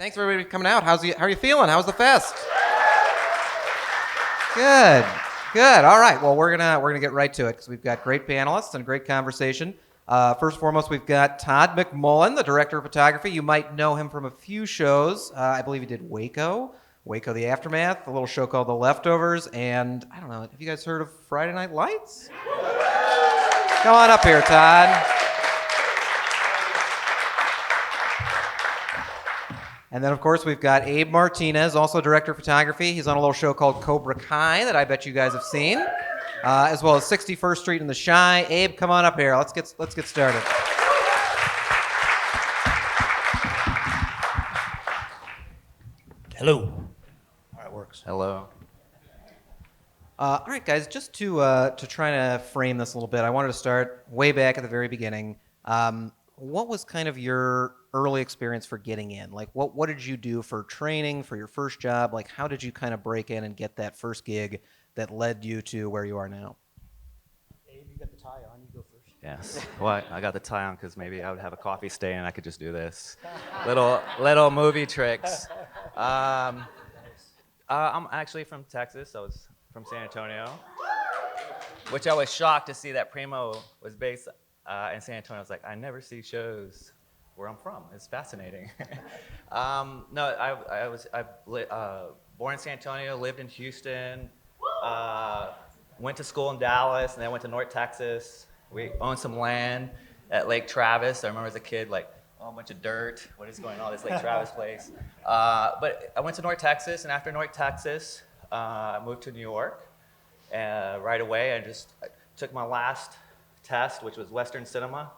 Thanks for everybody coming out. How are you feeling? How's the fest? Good. All right. Well, we're gonna get right to it because we've got great panelists and great conversation. First and foremost, we've got Todd McMullen, the director of photography. You might know him from a few shows. I believe he did Waco, The Aftermath, a little show called The Leftovers, and I don't know. Have you guys heard of Friday Night Lights? Come on up here, Todd. And then, of course, we've got Abe Martinez, also director of photography. He's on a little show called Cobra that I bet you guys have seen, as well as 61st Street and The Chi. Abe, come on up here. Let's get started. Hello. All right, works. Hello. All right, guys. Just to try to frame this a little bit, I wanted to start way back at the very beginning. What was kind of your early experience for getting in? Like, what did you do for training, for your first job? Like, how did you kind of break in and get that first gig that led you to where you are now? Abe, you got the tie on. You go first. Yes. Well, I got the tie on because maybe I would have a coffee stay and I could just do this. Little movie tricks. I'm actually from Texas. I was from San Antonio, which I was shocked to see that Primo was based in San Antonio. I was like, I never see shows where I'm from. It's fascinating. No, I was born in San Antonio, lived in Houston, went to school in Dallas, and then went to North Texas. We owned some land at Lake Travis. I remember as a kid, like, oh, a bunch of dirt. What is going on, this Lake Travis place? But I went to North Texas, and after North Texas, I moved to New York. Right away, I took my last test, which was Western Cinema,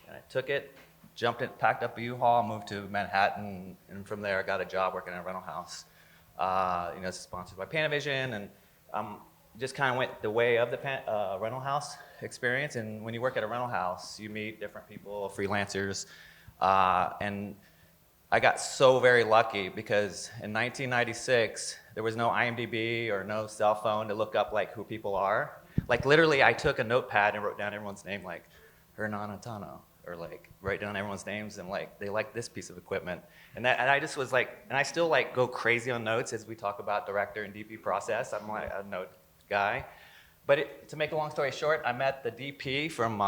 and I took it, jumped it, packed up a U-Haul, moved to Manhattan, and from there I got a job working at a rental house. It's sponsored by Panavision, and just kind of went the way of the rental house experience. And when you work at a rental house, you meet different people, freelancers, and I got so very lucky because in 1996 there was no IMDb or no cell phone to look up like who people are. Like literally, I took a notepad and wrote down everyone's name, like Hernan Antano, or like write down everyone's names and like they like this piece of equipment, and I just was like, and I still like go crazy on notes as we talk about director and DP process. I'm like a note guy, but to make a long story short, I met the DP from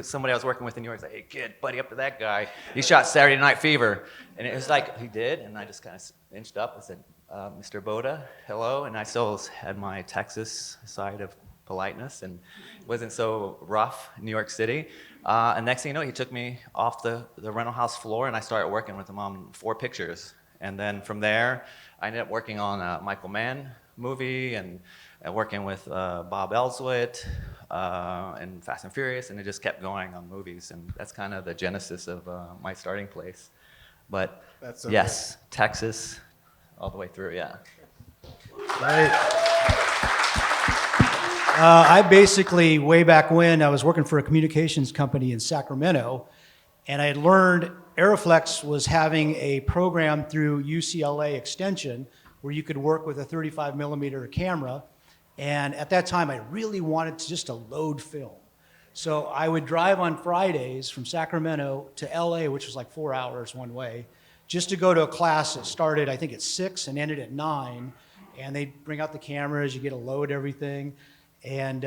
somebody I was working with in New York. He's like, hey kid, buddy up to that guy. He shot Saturday Night Fever, and it was like he did, and I just kind of inched up and said, Mr. Boda, hello, and I still had my Texas side of politeness and wasn't so rough in New York City. And next thing you know, he took me off the rental house floor, and I started working with him on 4 pictures. And then from there, I ended up working on a Michael Mann movie and working with Bob Elswit and Fast and Furious, and it just kept going on movies. And that's kind of the genesis of my starting place. But yes, Texas, all the way through, yeah. Right. I basically, way back when, I was working for a communications company in Sacramento, and I had learned Aeroflex was having a program through UCLA Extension where you could work with a 35 millimeter camera. And at that time, I really wanted just to load film. So I would drive on Fridays from Sacramento to LA, which was like 4 hours one way, just to go to a class that started, I think, at 6 and ended at 9. And they'd bring out the cameras, you get to load everything. And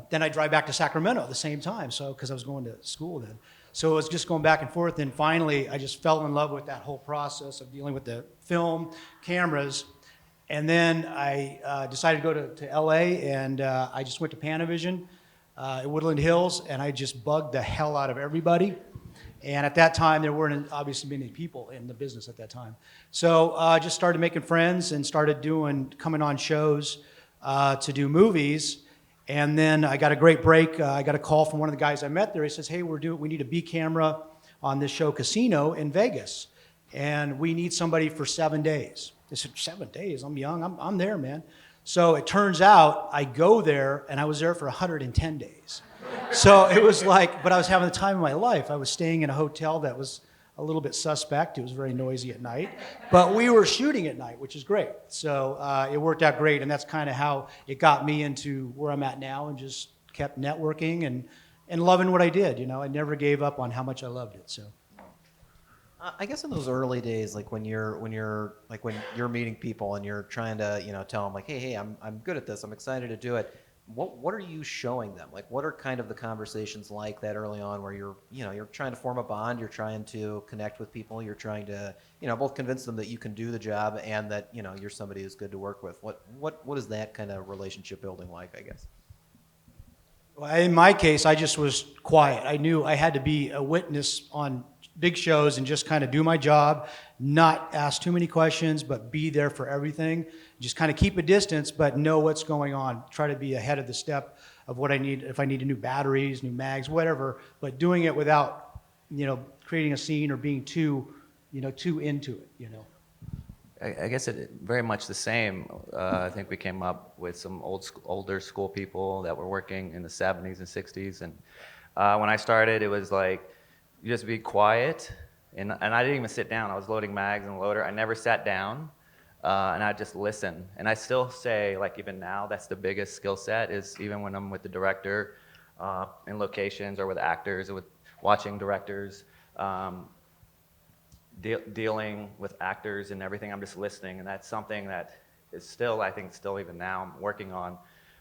then I'd drive back to Sacramento at the same time, so because I was going to school then. So it was just going back and forth. And finally, I just fell in love with that whole process of dealing with the film, cameras. And then I decided to go to LA, and I just went to Panavision at Woodland Hills, and I just bugged the hell out of everybody. And at that time, there weren't obviously many people in the business at that time. So I just started making friends and started coming on shows to do movies. And then I got a great break. I got a call from one of the guys I met there. He says, hey, we need a B camera on this show Casino in Vegas. And we need somebody for 7 days. I said, 7 days? I'm young. I'm there, man. So it turns out I go there, and I was there for 110 days. So it was like, but I was having the time of my life. I was staying in a hotel that was a little bit suspect. It was very noisy at night. But we were shooting at night, which is great. So it worked out great, and that's kind of how it got me into where I'm at now and just kept networking and loving what I did. You know, I never gave up on how much I loved it. So. I guess in those early days, like when you're meeting people and you're trying to, tell them like, hey, I'm good at this. I'm excited to do it. What are you showing them? Like, what are kind of the conversations like that early on where you're trying to form a bond, you're trying to connect with people, you're trying to, both convince them that you can do the job and that, you're somebody who's good to work with. What is that kind of relationship building like, I guess? Well, in my case, I just was quiet. I knew I had to be a witness on big shows and just kind of do my job, not ask too many questions, but be there for everything. Just kind of keep a distance, but know what's going on. Try to be ahead of the step of what I need, if I need new batteries, new mags, whatever, but doing it without, creating a scene or being too into it. I guess it very much the same. I think we came up with some older school people that were working in the 70s and 60s. And when I started, it was like, you just be quiet. And I didn't even sit down. I was loading mags and loader. I never sat down. And I just listen. And I still say, like even now, that's the biggest skill set is even when I'm with the director in locations or with actors or with watching directors. Dealing with actors and everything, I'm just listening, and that's something that is still, I think, still even now I'm working on.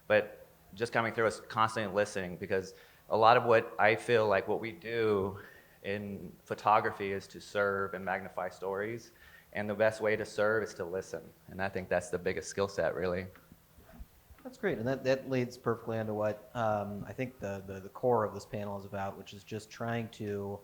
But just coming through is constantly listening, because a lot of what I feel like what we do in photography is to serve and magnify stories, and the best way to serve is to listen, and I think that's the biggest skill set, really. That's great, and that leads perfectly into what I think the core of this panel is about, which is just trying to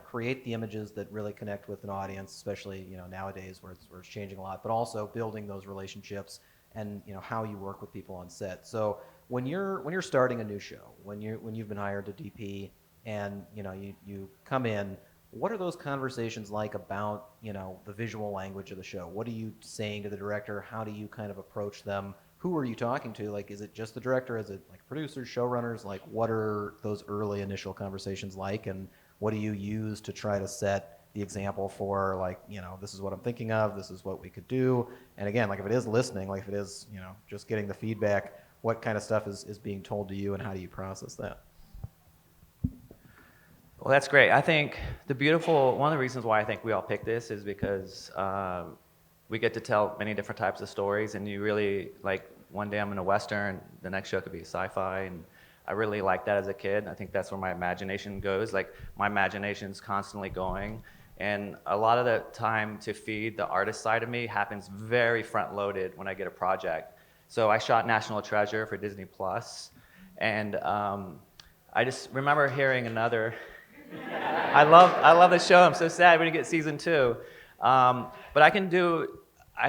create the images that really connect with an audience, especially nowadays where it's changing a lot, but also building those relationships and how you work with people on set. So when you're starting a new show, when you've been hired to DP and you come in, what are those conversations like about the visual language of the show? What are you saying to the director? How do you kind of approach them? Who are you talking to? Like, is it just the director? Is it like producers, showrunners? Like, what are those early initial conversations like, and what do you use to try to set the example for, like, this is what I'm thinking of, this is what we could do? And again, like if it is listening, like if it is, just getting the feedback, what kind of stuff is being told to you and how do you process that? Well, that's great. I think one of the reasons why I think we all pick this is because we get to tell many different types of stories, and you really, like, one day I'm in a Western, the next show could be sci-fi, and I really liked that as a kid. I think that's where my imagination goes. Like, my imagination's constantly going. And a lot of the time to feed the artist side of me happens very front-loaded when I get a project. So I shot National Treasure for Disney+. And I just remember hearing another... I love the show. I'm so sad we didn't get season 2. But I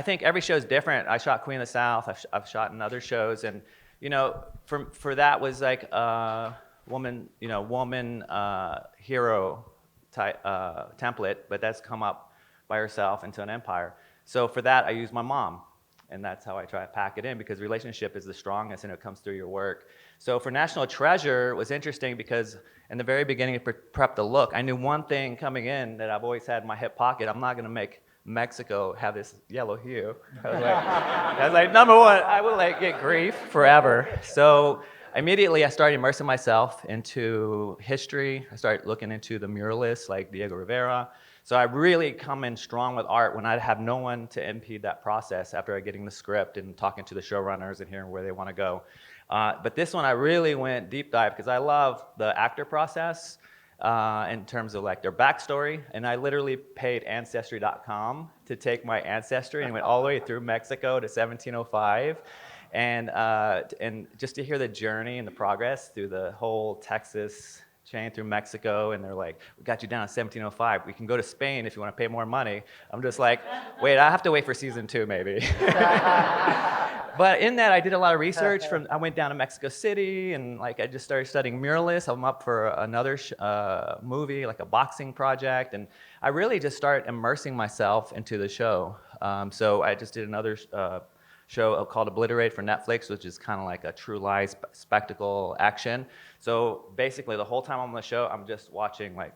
think every show is different. I shot Queen of the South. I've shot in other shows. And for that was like a woman hero type template, but that's come up by herself into an empire. So for that, I use my mom, and that's how I try to pack it in, because relationship is the strongest and it comes through your work. So for National Treasure, it was interesting because in the very beginning, to prep the look, I knew one thing coming in that I've always had in my hip pocket: I'm not going to make Mexico have this yellow hue. I was like, number one, I will get grief forever. So immediately I started immersing myself into history. I started looking into the muralists like Diego Rivera. So I really come in strong with art when I have no one to impede that process after getting the script and talking to the showrunners and hearing where they want to go. But this one I really went deep dive because I love the actor process. In terms of like their backstory, and I literally paid Ancestry.com to take my ancestry and went all the way through Mexico to 1705, and just to hear the journey and the progress through the whole Texas chain through Mexico, and they're like, we got you down to 1705. We can go to Spain if you want to pay more money. I'm just like, wait, I have to wait for season 2 maybe. But in that, I did a lot of research. I went down to Mexico City, and like I just started studying muralists. I'm up for another movie, like a boxing project, and I really just started immersing myself into the show. So I just did another show called Obliterate for Netflix, which is kind of like a true lies spectacle action. So basically, the whole time I'm on the show, I'm just watching like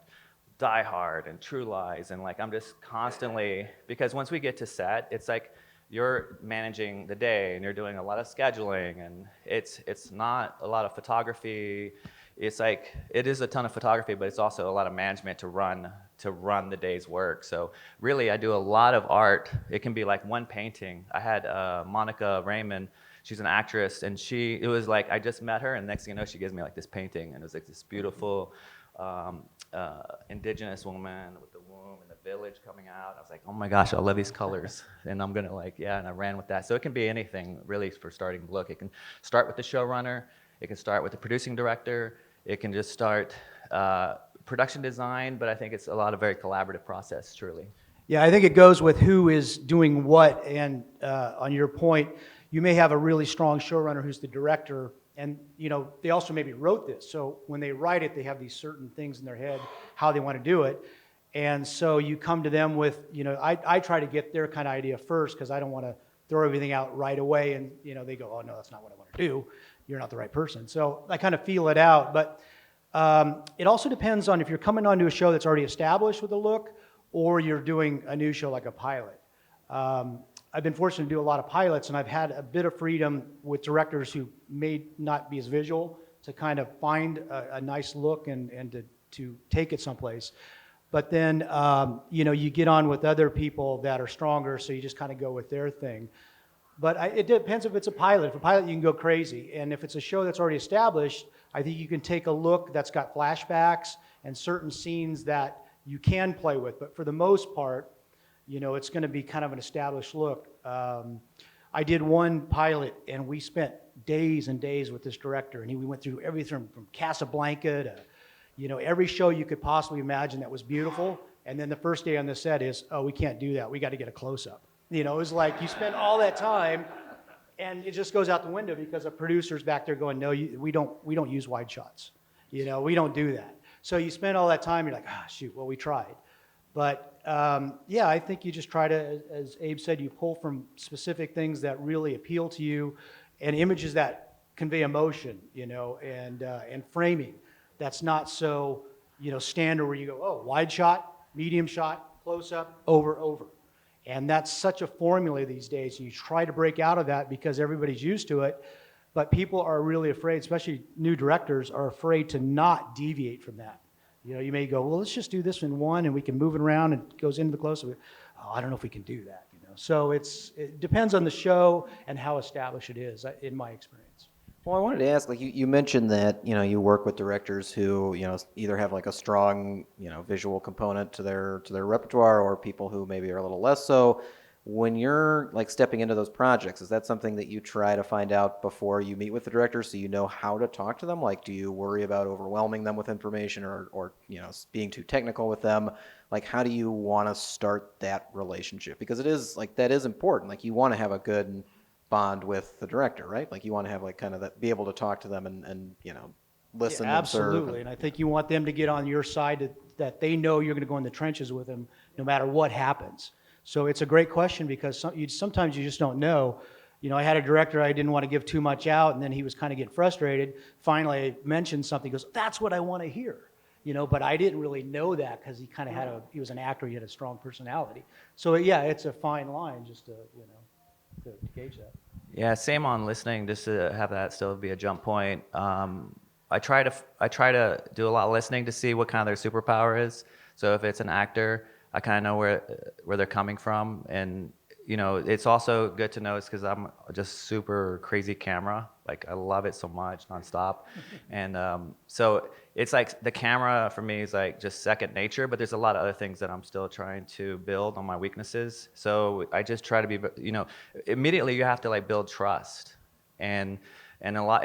Die Hard and True Lies, and like I'm just constantly, because once we get to set, it's like you're managing the day and you're doing a lot of scheduling, and it's not a lot of photography. it's like it is a ton of photography, but it's also a lot of management to run the day's work. So really, I do a lot of art. It can be like one painting. I had Monica Raymond. She's an actress, and it was like I just met her, and next thing you know, she gives me like this painting, and it was like this beautiful indigenous woman with the womb and the village coming out. I was like, oh my gosh, I love these colors, and I'm gonna and I ran with that. So it can be anything really for starting to look. It can start with the showrunner. It can start with the producing director. It can just start production design, but I think it's a lot of very collaborative process, truly. Yeah, I think it goes with who is doing what, and on your point, you may have a really strong showrunner who's the director, and they also maybe wrote this. So when they write it, they have these certain things in their head, how they want to do it. And so you come to them with, I try to get their kind of idea first because I don't want to throw everything out right away and, they go, oh no, that's not what I want to do. You're not the right person. So I kind of feel it out. But it also depends on if you're coming onto a show that's already established with a look or you're doing a new show like a pilot. I've been fortunate to do a lot of pilots, and I've had a bit of freedom with directors who may not be as visual to kind of find a nice look and to take it someplace. But then, you get on with other people that are stronger, so you just kind of go with their thing. But it depends if it's a pilot. If a pilot, you can go crazy. And if it's a show that's already established, I think you can take a look that's got flashbacks and certain scenes that you can play with. But for the most part, it's going to be kind of an established look. I did one pilot, and we spent days and days with this director, and we went through everything from Casablanca to, every show you could possibly imagine that was beautiful. And then the first day on the set is, oh, we can't do that. We got to get a close-up. It was like you spend all that time, and it just goes out the window because a producer's back there going, no, we don't use wide shots. We don't do that. So you spend all that time, you're like, shoot, well, we tried. But I think you just try to, as Abe said, you pull from specific things that really appeal to you and images that convey emotion, and framing. That's not so, standard where you go, oh, wide shot, medium shot, close up, over. And that's such a formula these days. You try to break out of that because everybody's used to it, but people are really afraid, especially new directors are afraid to not deviate from that. You may go, well, let's just do this in one and we can move it around and it goes into the close-up. Oh, I don't know if we can do that. So it depends on the show and how established it is, in my experience. Well, I wanted to ask, you mentioned that, you work with directors who, either have like a strong, visual component to their repertoire or people who maybe are a little less so. When you're like stepping into those projects, is that something that you try to find out before you meet with the director so you know how to talk to them? Like, do you worry about overwhelming them with information or being too technical with them? Like, how do you want to start that relationship? Because it is like, that is important. Like, you want to have a good bond with the director, right? Like, you want to have like kind of that, be able to talk to them and listen. Yeah, absolutely. And I think you want them to get on your side that they know you're going to go in the trenches with them no matter what happens. So it's a great question because sometimes you just don't know. I had a director I didn't want to give too much out, and then he was kind of getting frustrated. Finally, I mentioned something. He goes, that's what I want to hear. But I didn't really know that because he kind of he was an actor. He had a strong personality. So yeah, it's a fine line just to gauge that. Yeah, same on listening, just to have that still be a jump point. I try to do a lot of listening to see what kind of their superpower is. So if it's an actor, I kind of know where they're coming from, and it's also good to know it's because I'm just super crazy camera. Like, I love it so much, nonstop, and so it's like the camera for me is like just second nature. But there's a lot of other things that I'm still trying to build on my weaknesses. So I just try to be, immediately you have to like build trust, and a lot.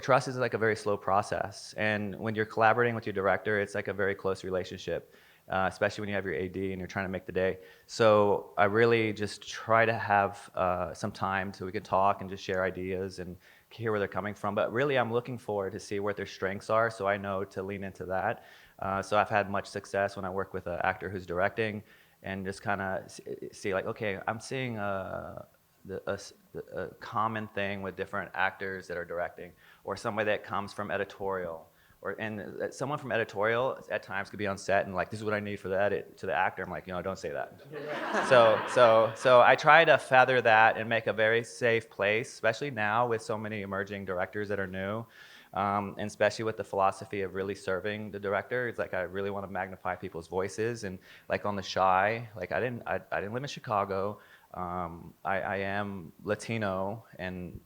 Trust is like a very slow process, and when you're collaborating with your director, it's like a very close relationship. Especially when you have your AD and you're trying to make the day. So I really just try to have some time so we can talk and just share ideas and hear where they're coming from. But really, I'm looking forward to see what their strengths are so I know to lean into that. So I've had much success when I work with an actor who's directing and just kind of see like, okay, I'm seeing a common thing with different actors that are directing, or somebody that comes from editorial. And someone from editorial at times could be on set and like, this is what I need for the edit to the actor. I'm like, don't say that. So I try to feather that and make a very safe place, especially now with so many emerging directors that are new. and especially with the philosophy of really serving the director. It's like I really want to magnify people's voices, and like on The Shy, like I didn't live in Chicago. I am Latino, and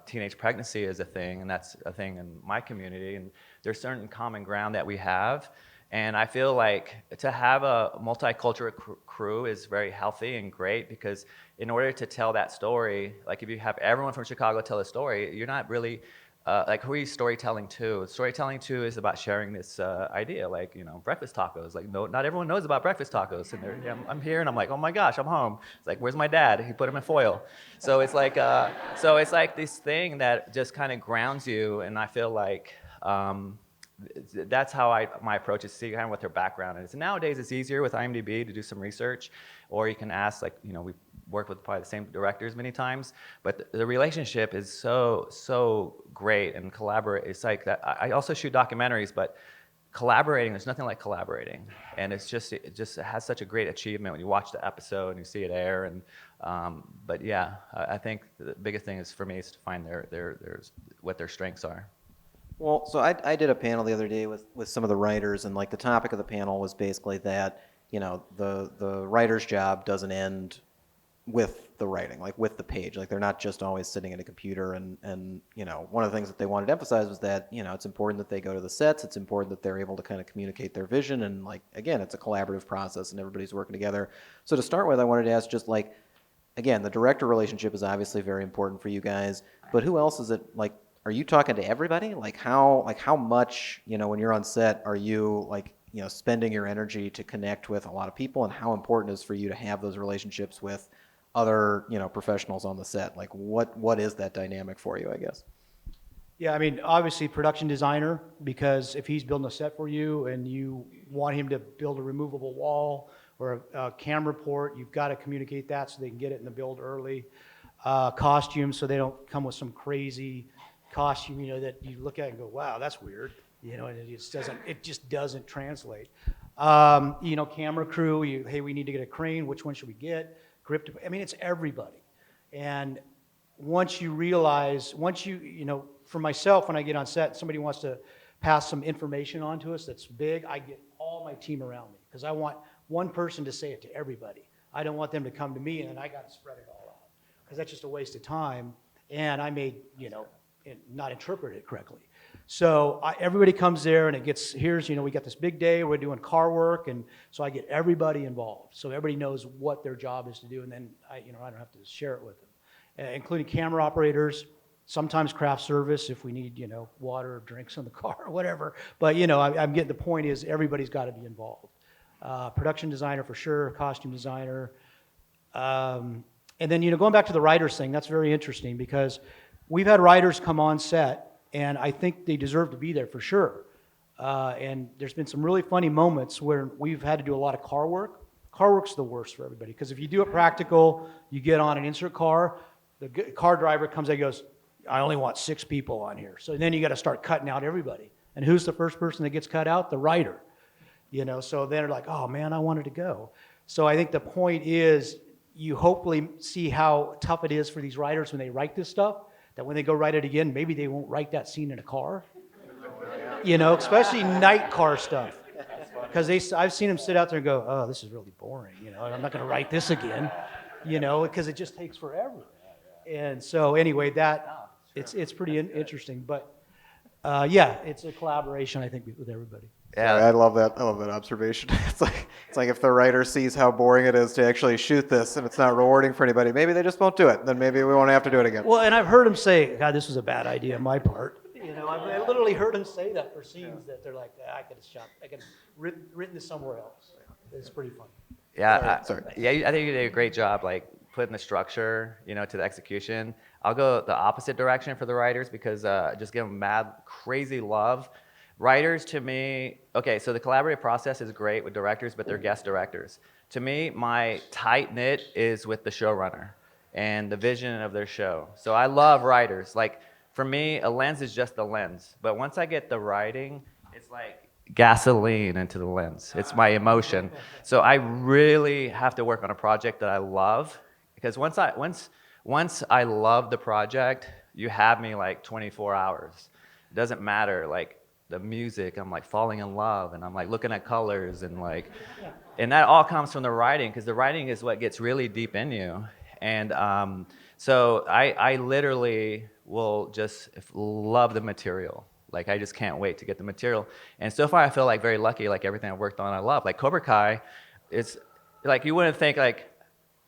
teenage pregnancy is a thing, and that's a thing in my community, and there's certain common ground that we have. And I feel like to have a multicultural crew is very healthy and great, because in order to tell that story, like if you have everyone from Chicago tell a story, you're not really, like who are you storytelling to? Storytelling to is about sharing this idea, like, breakfast tacos. Like, no, not everyone knows about breakfast tacos. And I'm here and I'm like, oh my gosh, I'm home. It's like, where's my dad? He put him in foil. So it's like, this thing that just kind of grounds you, and I feel like, that's how my approach is, to see kind of what their background is. And nowadays it's easier with IMDb to do some research, or you can ask, like, we've worked with probably the same directors many times, but the relationship is so great and collaborate. It's like that. I also shoot documentaries, but collaborating, there's nothing like collaborating. And it just has such a great achievement when you watch the episode and you see it air. And but yeah, I think the biggest thing is for me is to find what their strengths are. Well, so I did a panel the other day with some of the writers, and like the topic of the panel was basically that, the writer's job doesn't end with the writing, like with the page. Like they're not just always sitting at a computer, and one of the things that they wanted to emphasize was that, it's important that they go to the sets, it's important that they're able to kind of communicate their vision, and like, again, it's a collaborative process and everybody's working together. So to start with, I wanted to ask, just like, again, the director relationship is obviously very important for you guys, but who else is it, like, are you talking to everybody? Like how much, when you're on set, are you like, spending your energy to connect with a lot of people, and how important is for you to have those relationships with other, professionals on the set? Like what is that dynamic for you, I guess? Yeah, I mean, obviously production designer, because if he's building a set for you and you want him to build a removable wall or a camera port, you've got to communicate that so they can get it in the build early. Costumes, so they don't come with some crazy costume, that you look at and go, wow, that's weird, and it just doesn't translate. Camera crew, hey, we need to get a crane, which one should we get? Grip, I mean, it's everybody. And once you realize, for myself, when I get on set, somebody wants to pass some information on to us that's big, I get all my team around me, because I want one person to say it to everybody. I don't want them to come to me and then I got to spread it all out, because that's just a waste of time, and I may, not interpret it correctly. So everybody comes there, and it gets, we got this big day, we're doing car work, and so I get everybody involved, so everybody knows what their job is to do, and then I don't have to share it with them, including camera operators, sometimes craft service if we need, water or drinks in the car or whatever. But I'm getting, the point is everybody's got to be involved. Production designer for sure, costume designer, and then going back to the writers thing, that's very interesting, because we've had writers come on set, and I think they deserve to be there for sure. And there's been some really funny moments where we've had to do a lot of car work. Car work's the worst for everybody, because if you do it practical, you get on an insert car, the car driver comes and goes, I only want 6 people on here. So then you got to start cutting out everybody. And who's the first person that gets cut out? The writer. So then they're like, oh man, I wanted to go. So I think the point is, you hopefully see how tough it is for these writers when they write this stuff, that when they go write it again, maybe they won't write that scene in a car. Especially night car stuff. Because I've seen them sit out there and go, oh, this is really boring. I'm not going to write this again. Because it just takes forever. And so anyway, it's pretty interesting. But yeah, it's a collaboration, I think, with everybody. Yeah, I love that. I love that observation. It's like if the writer sees how boring it is to actually shoot this, and it's not rewarding for anybody, maybe they just won't do it. Then maybe we won't have to do it again. Well, and I've heard them say, God, this was a bad idea on my part. I literally heard them say that for scenes that they're like, I could have written this somewhere else. It's pretty funny. Yeah, Sorry. I think you did a great job, like putting the structure, to the execution. I'll go the opposite direction for the writers, because just give them mad, crazy love. Writers, to me, okay, so the collaborative process is great with directors, but they're guest directors. To me, my tight-knit is with the showrunner and the vision of their show. So I love writers. Like, for me, a lens is just a lens. But once I get the writing, it's like gasoline into the lens. It's my emotion. So I really have to work on a project that I love, because once I love the project, you have me like 24 hours. doesn't matter. Like the music, I'm like falling in love, and I'm like looking at colors, and like, and that all comes from the writing, because the writing is what gets really deep in you. And so I literally will just love the material. Like I just can't wait to get the material. And so far I feel like very lucky. Like everything I've worked on, I love. Like Cobra Kai, it's like you wouldn't think like.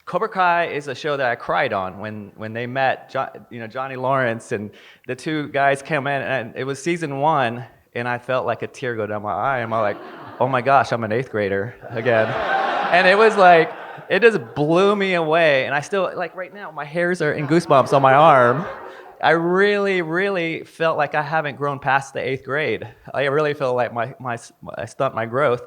Cobra Kai is a show that I cried on when they met, Johnny Lawrence, and the two guys came in, and it was season 1, and I felt like a tear go down my eye, and I'm like, oh my gosh, I'm an 8th grader again. And it was like, it just blew me away, and I still, like right now, my hairs are in goosebumps on my arm. I really, really felt like I haven't grown past the 8th grade. I really feel like I stunt my growth.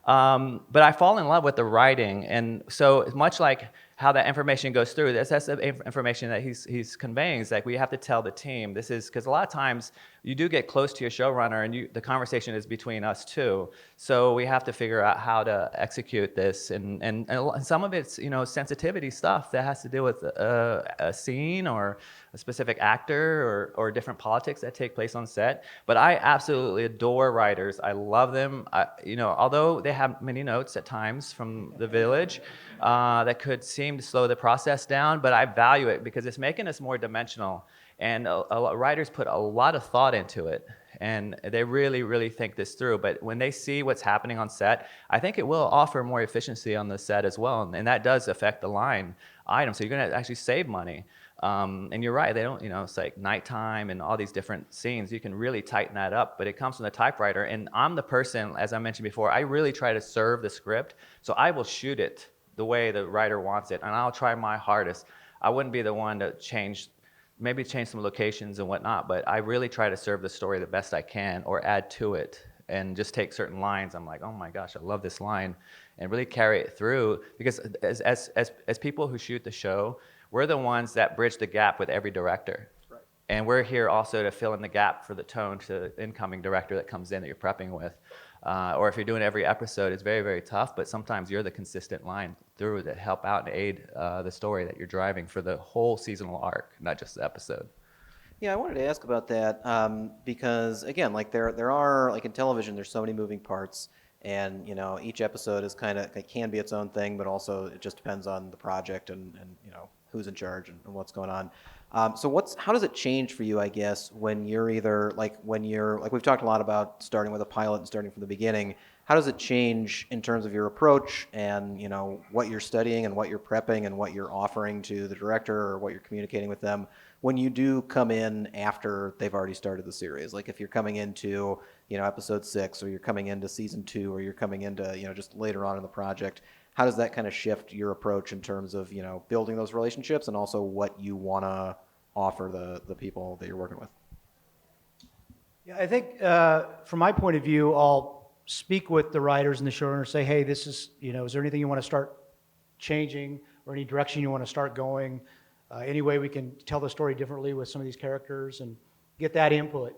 But I fall in love with the writing, and so much like how that information goes through, that's the information that he's conveying. Is like we have to tell the team this is, because a lot of times you do get close to your showrunner, and the conversation is between us two. So we have to figure out how to execute this, and some of it's sensitivity stuff that has to do with a scene or a specific actor or different politics that take place on set. But I absolutely adore writers. I love them. Although they have many notes at times from the village that could seem to slow the process down, but I value it because it's making us more dimensional. And writers put a lot of thought into it, and they really, really think this through. But when they see what's happening on set, I think it will offer more efficiency on the set as well, and that does affect the line item. So you're going to actually save money. And you're right, they don't, it's like nighttime and all these different scenes. You can really tighten that up, but it comes from the typewriter. And I'm the person, as I mentioned before, I really try to serve the script. So I will shoot it the way the writer wants it, and I'll try my hardest. I wouldn't be the one to maybe change some locations and whatnot, but I really try to serve the story the best I can or add to it, and just take certain lines. I'm like, oh my gosh, I love this line, and really carry it through, because as people who shoot the show, we're the ones that bridge the gap with every director. Right. And we're here also to fill in the gap for the tone to the incoming director that comes in that you're prepping with. Or if you're doing every episode, it's very, very tough, but sometimes you're the consistent line through that help out and aid the story that you're driving for the whole seasonal arc, not just the episode. Yeah, I wanted to ask about that because, again, like there are, like in television, there's so many moving parts, and each episode is it can be its own thing, but also it just depends on the project and who's in charge and what's going on. So how does it change for you, I guess, when you're either like we've talked a lot about starting with a pilot and starting from the beginning. How does it change in terms of your approach and what you're studying and what you're prepping and what you're offering to the director or what you're communicating with them when you do come in after they've already started the series? Like if you're coming into episode 6, or you're coming into season 2, or you're coming into just later on in the project. How does that kind of shift your approach in terms of building those relationships and also what you want to offer the people that you're working with? Yeah, I think from my point of view, I'll speak with the writers and the showrunners, say, hey, this is, is there anything you want to start changing or any direction you want to start going? Any way we can tell the story differently with some of these characters, and get that input.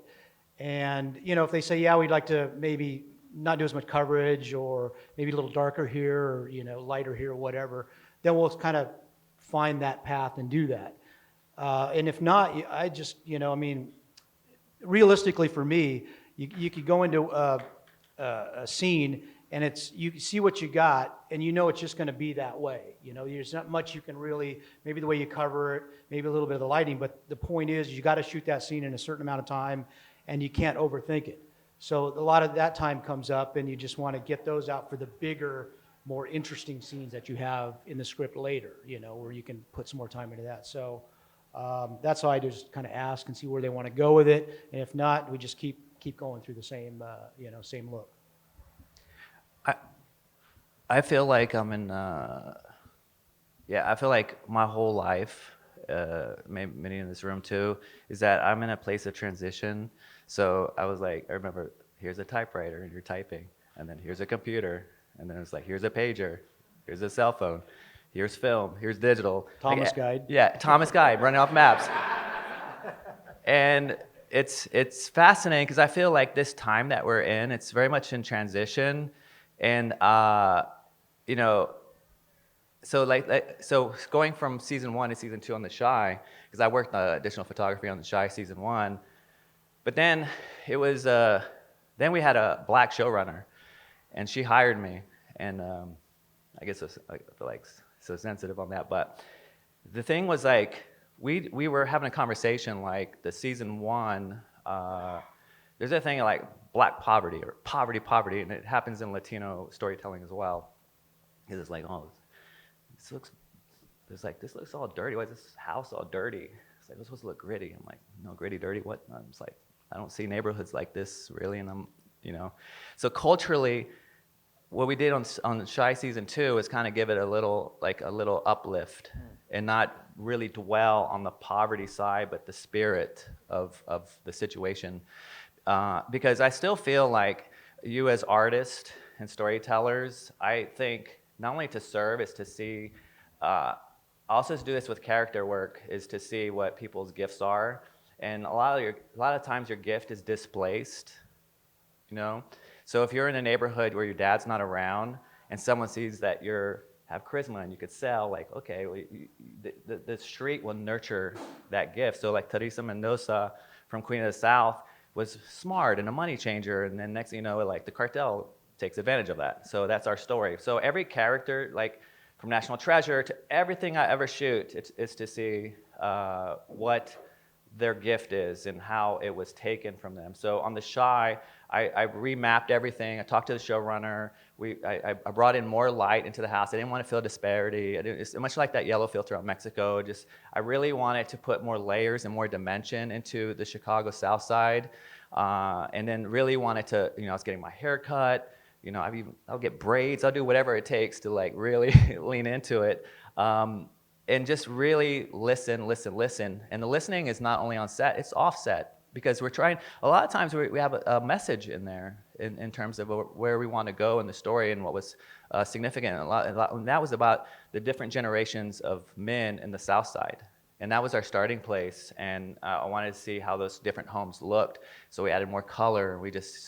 And, if they say, yeah, we'd like to maybe not do as much coverage, or maybe a little darker here, or, lighter here, or whatever, then we'll kind of find that path and do that. And if not, I just, realistically for me, you could go into a scene and you see what you got, and it's just going to be that way. There's not much you can really, maybe the way you cover it, maybe a little bit of the lighting, but the point is you got to shoot that scene in a certain amount of time, and you can't overthink it. So a lot of that time comes up, and you just want to get those out for the bigger, more interesting scenes that you have in the script later, where you can put some more time into that. So that's how I just kind of ask and see where they want to go with it. And if not, we just keep going through the same, same look. I feel like I'm in, I feel like my whole life, maybe many in this room too, is that I'm in a place of transition. So I remember, here's a typewriter and you're typing, and then here's a computer, and then it's like, here's a pager, here's a cell phone, here's film, here's digital. Thomas Guide. Yeah, Thomas Guide, running off maps. And it's fascinating because I feel like this time that we're in, it's very much in transition. And, so going from season 1 to season 2 on The Shy, because I worked additional photography on The Shy season 1, But then it was, then we had a black showrunner, and she hired me, and I guess I feel like so sensitive on that, but the thing was like, we were having a conversation like the season 1, there's a thing like black poverty or poverty, and it happens in Latino storytelling as well. Because it's like, oh, this looks all dirty. Why is this house all dirty? It's like, it's supposed to look gritty. I'm like, no, gritty, dirty, what? I'm just like, I don't see neighborhoods like this really, and So culturally, what we did on Shy season 2 is kind of give it a little uplift, and not really dwell on the poverty side, but the spirit of the situation. Because I still feel like you as artists and storytellers, I think not only to serve is to see, also to do this with character work, is to see what people's gifts are. And a lot of times your gift is displaced, So if you're in a neighborhood where your dad's not around and someone sees that you have charisma and you could sell, like, okay, well, the street will nurture that gift. So like Teresa Mendoza from Queen of the South was smart and a money changer, and then next thing you know, like the cartel takes advantage of that. So that's our story. So every character, like from National Treasure to everything I ever shoot, is to see what their gift is and how it was taken from them. So on The Shy, I remapped everything. I talked to the showrunner. I brought in more light into the house. I didn't want to feel disparity. It's much like that yellow filter on Mexico. I really wanted to put more layers and more dimension into the Chicago South Side, and then really wanted to, I was getting my hair cut. I'll get braids. I'll do whatever it takes to like really lean into it. And just really listen. And the listening is not only on set, it's off set. Because we're trying, a lot of times we have a message in there in terms of where we want to go in the story and what was significant. And that was about the different generations of men in the South Side. And that was our starting place. And I wanted to see how those different homes looked. So we added more color.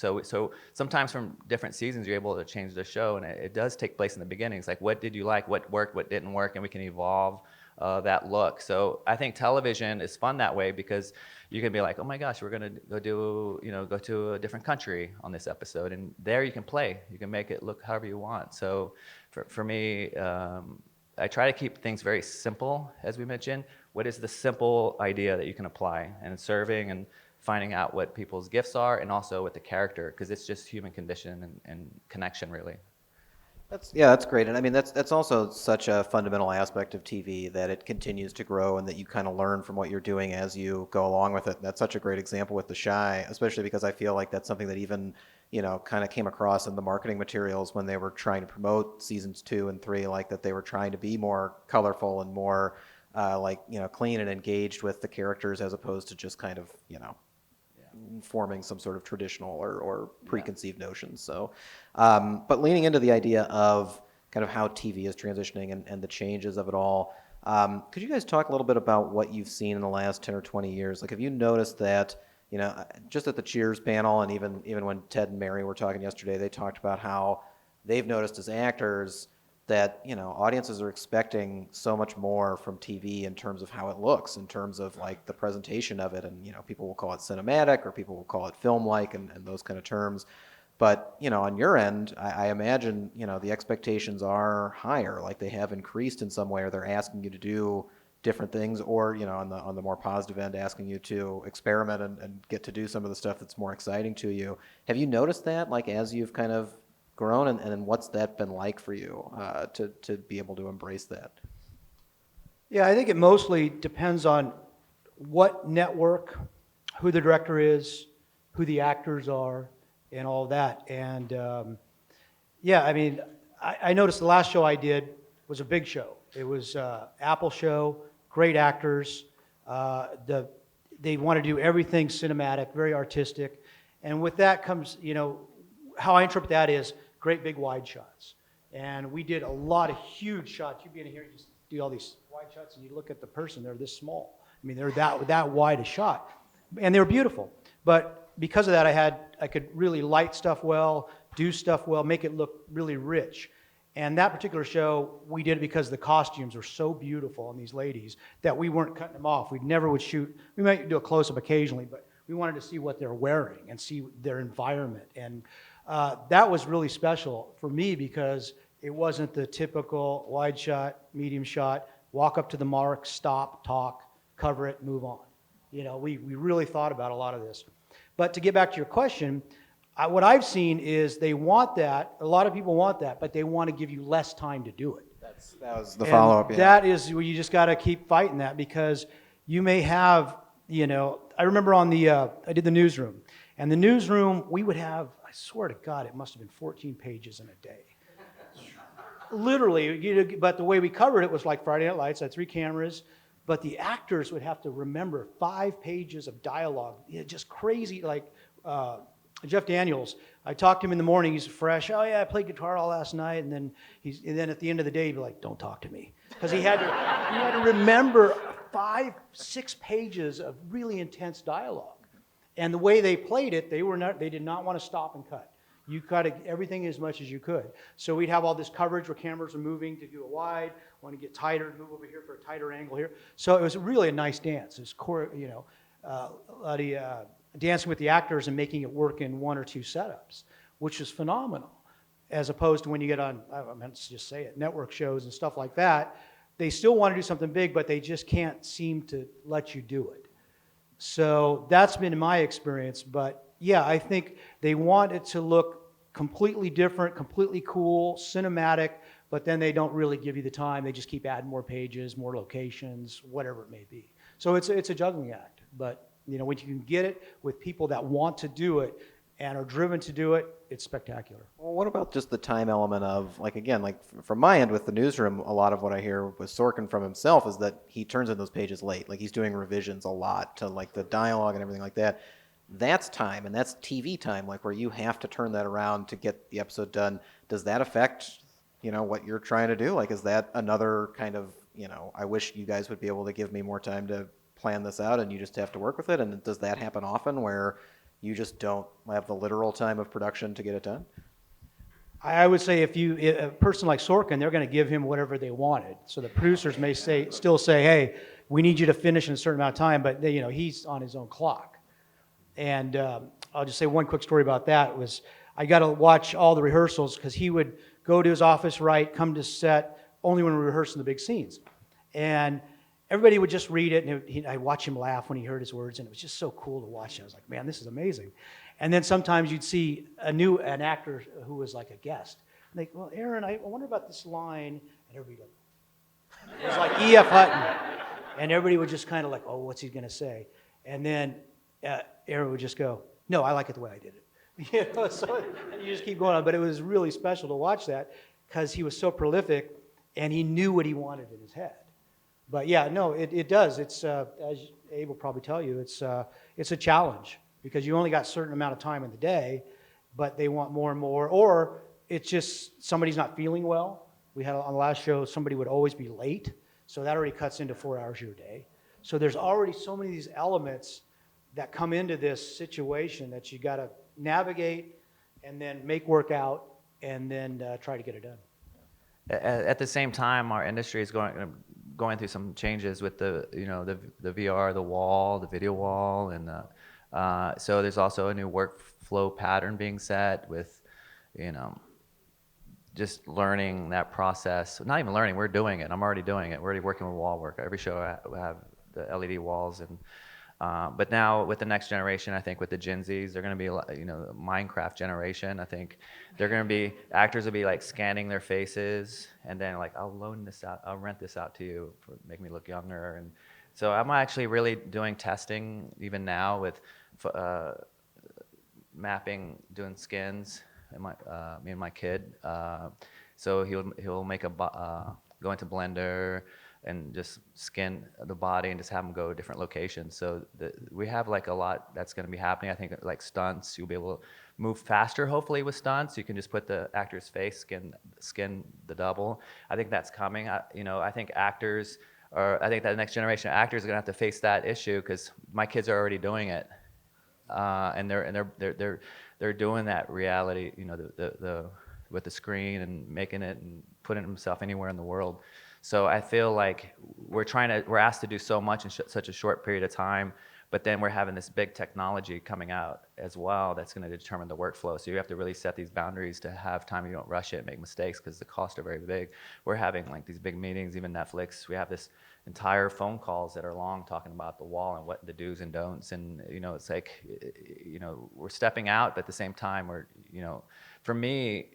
So sometimes from different seasons, you're able to change the show. And it does take place in the beginning. It's like, what did you like? What worked? What didn't work? And we can evolve that look. So I think television is fun that way because you can be like, oh my gosh, we're gonna go to a different country on this episode, and there you can play. You can make it look however you want. So for me, I try to keep things very simple, as we mentioned. What is the simple idea that you can apply? And serving and finding out what people's gifts are, and also with the character, because it's just human condition and connection, really. That's great. And I mean, that's also such a fundamental aspect of TV, that it continues to grow and that you kind of learn from what you're doing as you go along with it. And that's such a great example with The Shy, especially because I feel like that's something that even, kind of came across in the marketing materials when they were trying to promote seasons 2 and 3, like that they were trying to be more colorful and more clean and engaged with the characters, as opposed to just kind of, forming some sort of traditional or preconceived notions. So, but leaning into the idea of kind of how TV is transitioning and the changes of it all, could you guys talk a little bit about what you've seen in the last 10 or 20 years? Like, have you noticed that, just at the Cheers panel, and even when Ted and Mary were talking yesterday, they talked about how they've noticed as actors that, audiences are expecting so much more from TV in terms of how it looks, in terms of like the presentation of it. And, people will call it cinematic, or people will call it film-like, and those kind of terms. But, on your end, I imagine, the expectations are higher, like they have increased in some way, or they're asking you to do different things, or, on the more positive end, asking you to experiment and get to do some of the stuff that's more exciting to you. Have you noticed that, like, as you've kind of grown, and what's that been like for you to be able to embrace that? Yeah, I think it mostly depends on what network, who the director is, who the actors are, and all that. And I noticed the last show I did was a big show. It was Apple show, great actors. They want to do everything cinematic, very artistic. And with that comes, how I interpret that is great big wide shots. And we did a lot of huge shots. You'd be in here, you just do all these wide shots, and you look at the person, they're this small. I mean, they're that wide a shot. And they were beautiful. But because of that, I could really light stuff well, do stuff well, make it look really rich. And that particular show, we did it because the costumes were so beautiful on these ladies that we weren't cutting them off. We never would shoot. We might do a close-up occasionally, but We wanted to see what they're wearing and see their environment. And that was really special for me because it wasn't the typical wide shot, medium shot, walk up to the mark, stop, talk, cover it, move on. You know, we really thought about a lot of this. But to get back to your question, what I've seen is they want that. A lot of people want that, but they want to give you less time to do it. That was the follow-up. Yeah. That is where you just got to keep fighting that, because you may have, you know, I remember on the, I did the newsroom, and the newsroom, we would have, I swear to God, it must have been 14 pages in a day. Literally, you know, but the way we covered it was like Friday Night Lights, I had 3 cameras, but the actors would have to remember 5 pages of dialogue. Just crazy, like Jeff Daniels. I talked to him in the morning, he's fresh. Oh yeah, I played guitar all last night, and then at the end of the day, he'd be like, don't talk to me. Because he had to remember 5, 6 pages of really intense dialogue. And the way they played it, they did not want to stop and cut. You cut everything as much as you could. So we'd have all this coverage where cameras are moving to do a wide, want to get tighter, move over here for a tighter angle here. So it was really a nice dance. It was dancing with the actors and making it work in 1 or 2 setups, which is phenomenal. As opposed to when you get on, I meant to just say it, network shows and stuff like that, they still want to do something big, but they just can't seem to let you do it. So that's been my experience. But yeah, I think they want it to look completely different, completely cool, cinematic, but then they don't really give you the time. They just keep adding more pages, more locations, whatever it may be. So it's a juggling act. But you know, when you can get it with people that want to do it and are driven to do it, it's spectacular. Well, what about just the time element of, like, again, like from my end with the newsroom, a lot of what I hear with Sorkin from himself is that he turns in those pages late. Like, he's doing revisions a lot to like the dialogue and everything like that. That's time, and that's TV time, like where you have to turn that around to get the episode done. Does that affect, you know, what you're trying to do? Like, is that another kind of, you know, I wish you guys would be able to give me more time to plan this out and you just have to work with it? And does that happen often where you just don't have the literal time of production to get it done? I would say if a person like Sorkin, they're going to give him whatever they wanted. So the producers may still say, hey, we need you to finish in a certain amount of time, but you know, he's on his own clock. And I'll just say one quick story about that. I got to watch all the rehearsals because he would go to his office, write, come to set only when we were rehearsing the big scenes. And everybody would just read it, and I'd watch him laugh when he heard his words, and it was just so cool to watch. I was like, man, this is amazing. And then sometimes you'd see an actor who was like a guest. And they, well, Aaron, I wonder about this line. And everybody would go, it was like E.F. Hutton. And everybody would just kind of like, oh, what's he going to say? And then Aaron would just go, no, I like it the way I did it. You know, so you just keep going on. But it was really special to watch that because he was so prolific and he knew what he wanted in his head. But yeah, no, it does. It's as Abe will probably tell you, it's a challenge because you only got a certain amount of time in the day, but they want more and more. Or it's just somebody's not feeling well. We had on the last show, somebody would always be late, so that already cuts into 4 hours of your day. So there's already so many of these elements that come into this situation that you got to navigate and then make work out and then try to get it done. At the same time, our industry is going through some changes with the VR, the wall, the video wall, and so there's also a new workflow pattern being set with, just learning that process. Not even learning, we're doing it. I'm already doing it. We're already working with wall work. Every show I have the LED walls and. But now with the next generation, I think with the Gen Zs, they're going to be, the Minecraft generation. I think they're going to be, actors will be like scanning their faces and then like, I'll loan this out, I'll rent this out to you for make me look younger. And so I'm actually really doing testing even now with mapping, doing skins, and me and my kid. So he'll make go into Blender and just skin the body and just have them go to different locations. So we have like a lot that's going to be happening. I think like stunts, you'll be able to move faster hopefully with stunts. You can just put the actor's face, skin the double. I think that's coming. I think actors I think that next generation of actors are going to have to face that issue because my kids are already doing it, and they're doing that reality, with the screen and making it and putting himself anywhere in the world. So I feel like we're asked to do so much in such a short period of time, But then we're having this big technology coming out as well that's going to determine the workflow. So you have to really set these boundaries to have time. You don't rush it and make mistakes because the costs are very big. We're having like these big meetings, even Netflix. We have this entire phone calls that are long talking about the wall and what the do's and don'ts. And, it's like, we're stepping out, but at the same time, we're, for me,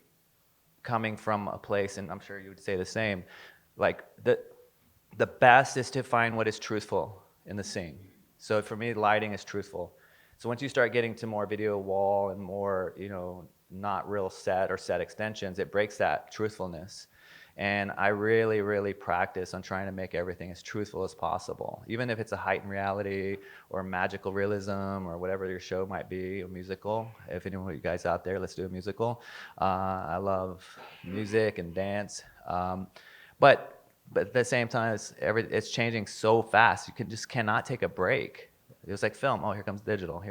coming from a place, and I'm sure you would say the same, like the best is to find what is truthful in the scene. So for me, lighting is truthful. So once you start getting to more video wall and more, not real set or set extensions, it breaks that truthfulness. And I really, really practice on trying to make everything as truthful as possible. Even if it's a heightened reality or magical realism or whatever your show might be, a musical. If anyone of you guys out there, let's do a musical. I love music and dance. But at the same time, it's changing so fast. You just cannot take a break. It was like film. Oh, here comes digital.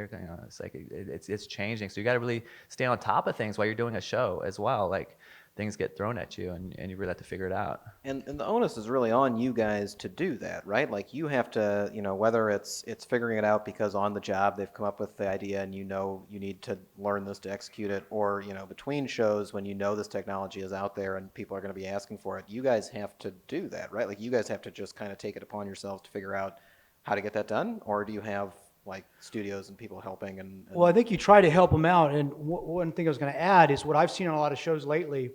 It's like it's changing. So you got to really stay on top of things while you're doing a show as well. Like things get thrown at you, and you really have to figure it out. And the onus is really on you guys to do that, right? Like you have to, whether it's figuring it out because on the job they've come up with the idea and you need to learn this to execute it, or between shows when this technology is out there and people are going to be asking for it, you guys have to do that, right? Like you guys have to just kind of take it upon yourselves to figure out how to get that done, or do you have like studios and people helping? And Well, I think you try to help them out, and one thing I was going to add is what I've seen on a lot of shows lately.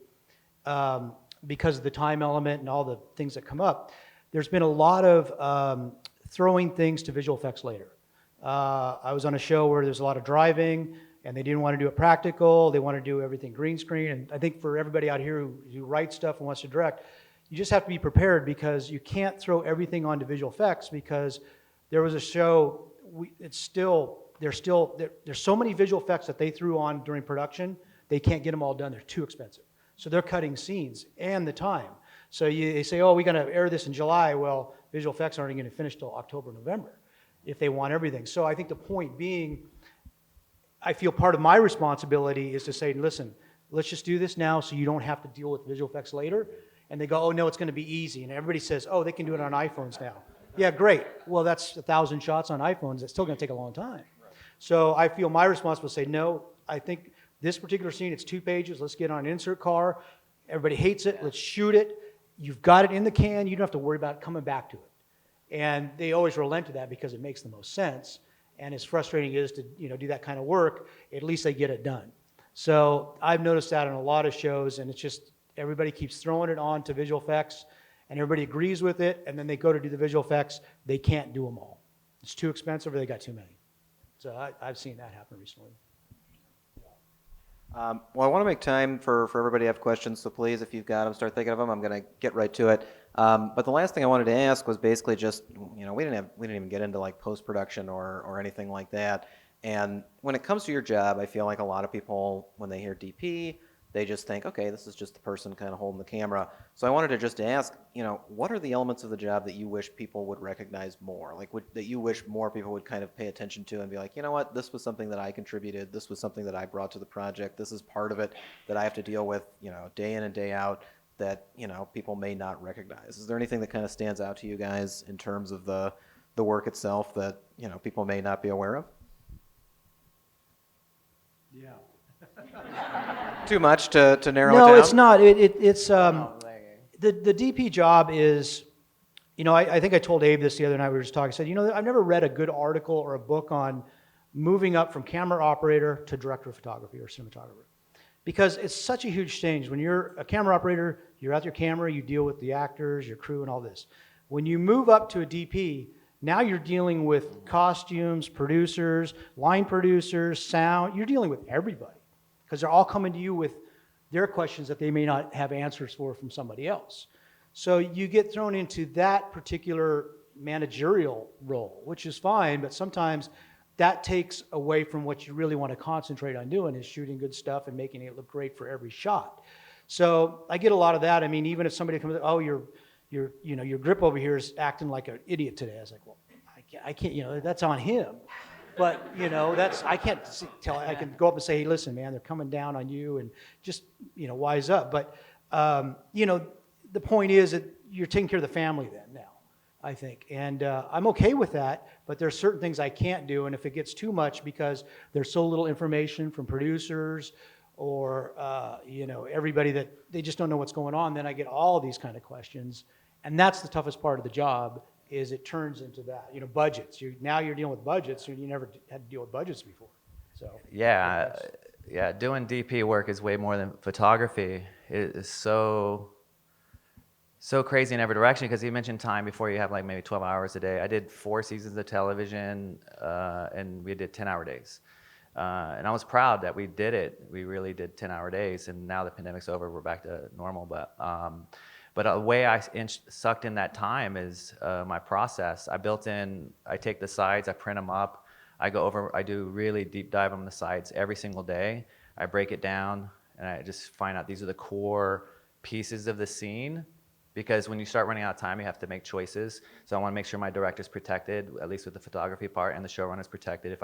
Because of the time element and all the things that come up, there's been a lot of throwing things to visual effects later. I was on a show where there's a lot of driving, and they didn't want to do it practical. They want to do everything green screen. And I think for everybody out here who writes stuff and wants to direct, you just have to be prepared because you can't throw everything onto visual effects, because there was a show, there's so many visual effects that they threw on during production, they can't get them all done. They're too expensive. So they're cutting scenes and the time. So they say, oh, we're going to air this in July. Well, visual effects aren't going to finish till October, November, if they want everything. So I think the point being, I feel part of my responsibility is to say, listen, let's just do this now so you don't have to deal with visual effects later. And they go, oh, no, it's going to be easy. And everybody says, oh, they can do it on iPhones now. Yeah, great. Well, that's 1,000 shots on iPhones. It's still going to take a long time. So I feel my responsibility to say, no, I think this particular scene, it's 2 pages. Let's get on an insert car. Everybody hates it. Let's shoot it. You've got it in the can. You don't have to worry about coming back to it. And they always relent to that because it makes the most sense. And as frustrating as it is to do that kind of work, at least they get it done. So I've noticed that on a lot of shows, and it's just everybody keeps throwing it on to visual effects, and everybody agrees with it, and then they go to do the visual effects. They can't do them all. It's too expensive, or they got too many. So I've seen that happen recently. Well, I want to make time for everybody to have questions, so please, if you've got them, start thinking of them. I'm going to get right to it. But the last thing I wanted to ask was basically just, we didn't even get into like post-production or anything like that. And when it comes to your job, I feel like a lot of people, when they hear DP, they just think, okay, this is just the person kind of holding the camera. So I wanted to just ask, what are the elements of the job that you wish people would recognize more? Like that you wish more people would kind of pay attention to and be like, you know what, this was something that I contributed. This was something that I brought to the project. This is part of it that I have to deal with, day in and day out that, people may not recognize. Is there anything that kind of stands out to you guys in terms of the work itself that, people may not be aware of? Yeah. Too much to narrow it down? No, it's not. It's the DP job is, I think I told Abe this the other night. We were just talking. I said, I've never read a good article or a book on moving up from camera operator to director of photography or cinematographer, because it's such a huge change. When you're a camera operator, you're at your camera, you deal with the actors, your crew, and all this. When you move up to a DP, now you're dealing with costumes, producers, line producers, sound. You're dealing with everybody, because they're all coming to you with their questions that they may not have answers for from somebody else. So you get thrown into that particular managerial role, which is fine, but sometimes that takes away from what you really want to concentrate on doing, is shooting good stuff and making it look great for every shot. So I get a lot of that. I mean, even if somebody comes, oh, your grip over here is acting like an idiot today. I was like, well, I can't, that's on him. But, I can't tell. I can go up and say, hey, listen, man, they're coming down on you, and just, wise up. But, the point is that you're taking care of the family then now. I think. And I'm okay with that, but there's certain things I can't do. And if it gets too much because there's so little information from producers or, everybody that they just don't know what's going on, then I get all these kind of questions. And that's the toughest part of the job is it turns into that, budgets. Now you're dealing with budgets, and you never had to deal with budgets before. So Yeah, doing DP work is way more than photography. It is so crazy in every direction because you mentioned time before. You have like maybe 12 hours a day. I did 4 seasons of television, and we did 10-hour days. And I was proud that we did it. We really did 10-hour days, and now the pandemic's over, we're back to normal. But a way I sucked in that time is my process. I take the sides, I print them up, I do really deep dive on the sides every single day. I break it down, and I just find out these are the core pieces of the scene. Because when you start running out of time, you have to make choices. So I want to make sure my director's protected, at least with the photography part, and the showrunner's protected. If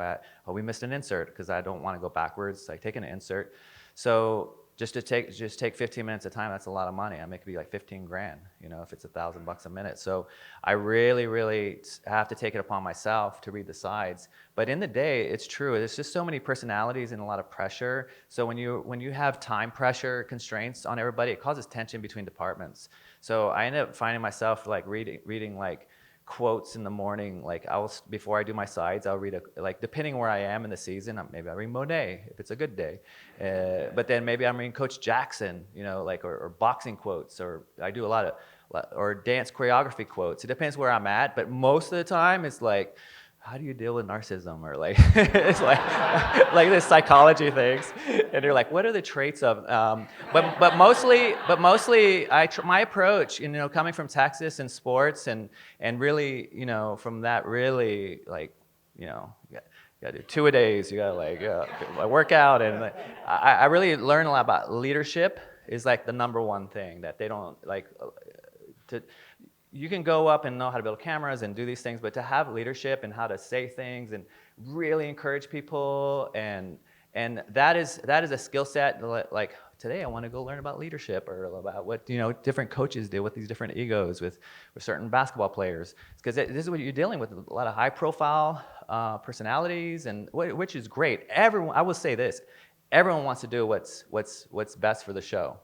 we missed an insert, because I don't want to go backwards, I take an insert. So just take 15 minutes of time, that's a lot of money. I make it be like 15 grand, if it's $1,000 a minute. So I really, really have to take it upon myself to read the sides. But in the day, it's true. There's just so many personalities and a lot of pressure. So when you have time pressure constraints on everybody, it causes tension between departments. So I end up finding myself like reading like quotes in the morning. Like before I do my sides, I'll read depending where I am in the season, maybe I read Monet if it's a good day. But then maybe I'm reading Coach Jackson, or boxing quotes, or I do a lot of, or dance choreography quotes. It depends where I'm at, but most of the time it's like, how do you deal with narcissism? Or like, it's like this psychology things. And you're like, what are the traits of, but mostly my approach, coming from Texas and sports and really, from that really you gotta do 2-a-days, you gotta work out. And I really learn a lot about leadership is like the number one thing that they don't you can go up and know how to build cameras and do these things, but to have leadership and how to say things and really encourage people and that is a skill set. Like today, I want to go learn about leadership or about what different coaches do with these different egos with certain basketball players. Because this is what you're dealing with, a lot of high-profile personalities, and which is great. I will say this: everyone wants to do what's best for the show.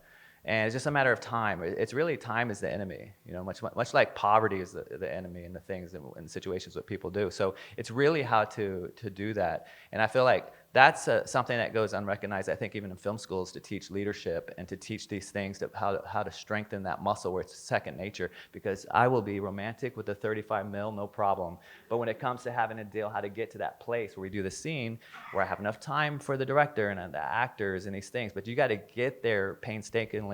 And it's just a matter of time. It's really time is the enemy, much like poverty is the enemy in the things and situations what people do. So it's really how to do that. And I feel like that's something that goes unrecognized, I think, even in film schools, to teach leadership and to teach these things, how to strengthen that muscle where it's second nature. Because I will be romantic with the 35 mil, no problem. But when it comes to having a deal how to get to that place where we do the scene, where I have enough time for the director and the actors and these things, but you got to get there painstakingly,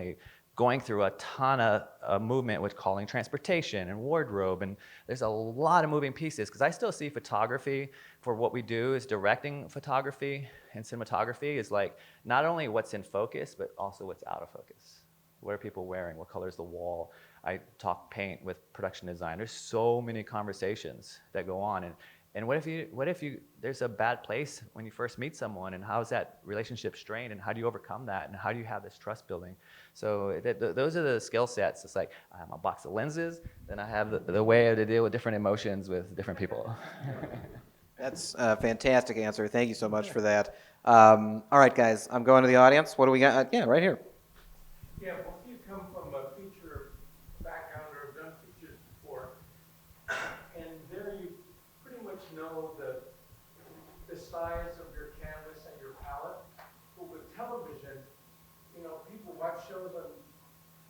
going through a ton of movement with calling transportation and wardrobe, and there's a lot of moving pieces, because I still see photography for what we do is directing photography and cinematography is like not only what's in focus, but also what's out of focus. What are people wearing? What color is the wall? I talk paint with production design. There's so many conversations that go on, and what if there's a bad place when you first meet someone, and how is that relationship strained, and how do you overcome that, and how do you have this trust building? So those are the skill sets. It's like I have my box of lenses, then I have the way to deal with different emotions with different people. That's a fantastic answer. Thank you so much for that. All right, guys, I'm going to the audience. What do we got? Yeah, right here. Yeah, well, if you come from a feature background or have done features before, and there you pretty much know the size of your canvas and your palette. But with television, people watch shows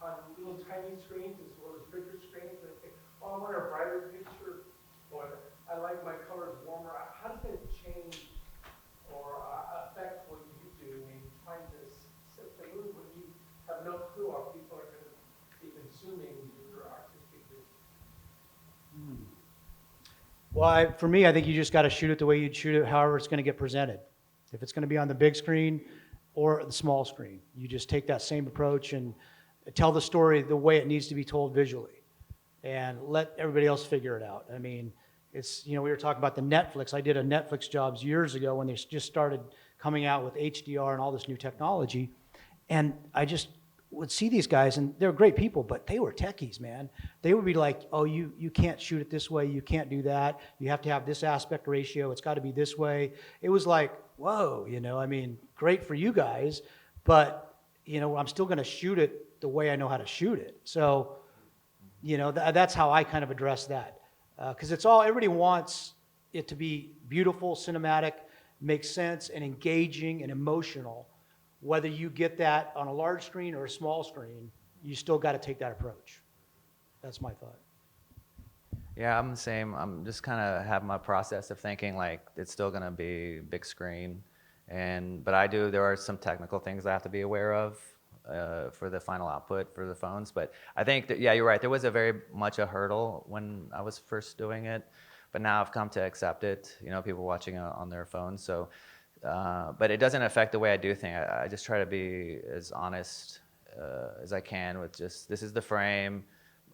on little tiny screens as well as bigger screens. And they think, oh, I want a brighter picture, or I like my colors warmer. How does it change or affect what you do when you find this set the mood when you have no clue how people are going to be consuming your artistic vision? Well, for me, I think you just got to shoot it the way you'd shoot it, however it's going to get presented. If it's going to be on the big screen or the small screen, you just take that same approach and tell the story the way it needs to be told visually, and let everybody else figure it out. I mean, it's, we were talking about the Netflix. I did a Netflix jobs years ago when they just started coming out with HDR and all this new technology, and I just would see these guys, and they're great people, but they were techies, man. They would be like, oh, you can't shoot it this way, you can't do that, you have to have this aspect ratio, it's got to be this way. It was like, whoa, I mean, great for you guys, but, I'm still going to shoot it the way I know how to shoot it. So, that's how I kind of address that. Because everybody wants it to be beautiful, cinematic, make sense, and engaging and emotional. Whether you get that on a large screen or a small screen, you still got to take that approach. That's my thought. Yeah, I'm the same. I'm just kind of have my process of thinking like it's still going to be big screen, but there are some technical things I have to be aware of for the final output for the phones. But I think that, yeah, you're right. There was a very much a hurdle when I was first doing it, but now I've come to accept it. People watching on their phones, so. But it doesn't affect the way I do things. I just try to be as honest as I can with just, this is the frame,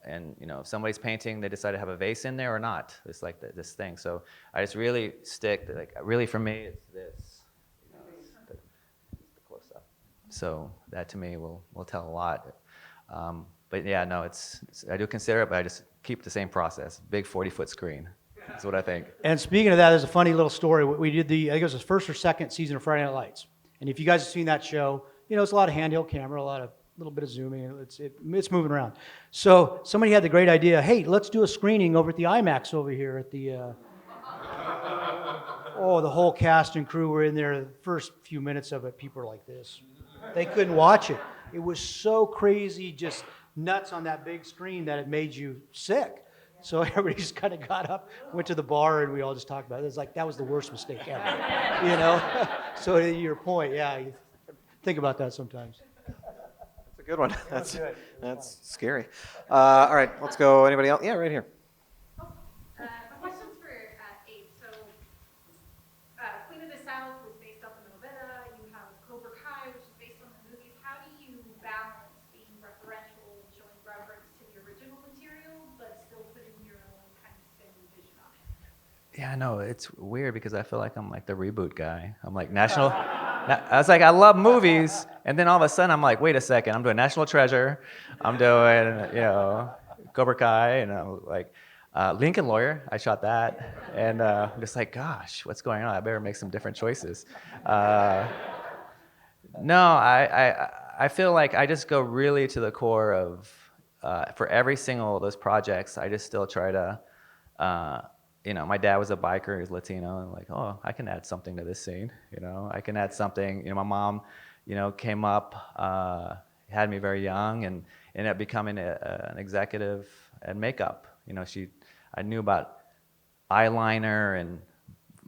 and if somebody's painting, they decide to have a vase in there or not. It's like this thing. So I just really stick to, really for me, it's this. It's the close up. So that to me will tell a lot. But yeah, no, I do consider it, but I just keep the same process. Big 40-foot screen. That's what I think. And speaking of that, there's a funny little story. We did I think it was the first or second season of Friday Night Lights. And if you guys have seen that show, it's a lot of handheld camera, a little bit of zooming. It's moving around. So somebody had the great idea, hey, let's do a screening over at the IMAX over here at the, the whole cast and crew were in there. The first few minutes of it, people were like this. They couldn't watch it. It was so crazy, just nuts on that big screen that it made you sick. So everybody just kind of got up, went to the bar, and we all just talked about it. It's like, that was the worst mistake ever, So to your point, yeah, you think about that sometimes. That's a good one. That's scary. All right, let's go. Anybody else? Yeah, right here. My question's for Abe. So, Queen of the South was based off the novella. You have Cobra Kai, which is based on the movies. How do you balance being referential and showing reverence to the original material, but still putting your own kind of spin and vision on it? Yeah, no, it's weird because I feel like I'm like the reboot guy. I'm like national. I was like, I love movies, and then all of a sudden I'm like, wait a second, I'm doing National Treasure, I'm doing Cobra Kai, and I'm like Lincoln Lawyer. I shot that, and I'm just like, gosh, what's going on? I better make some different choices. No, I feel like I just go really to the core of for every single of those projects. I just still try to. My dad was a biker, he's Latino, and like, oh, I can add something to this scene, I can add something. My mom, came up, had me very young, and ended up becoming an executive at makeup. I knew about eyeliner, and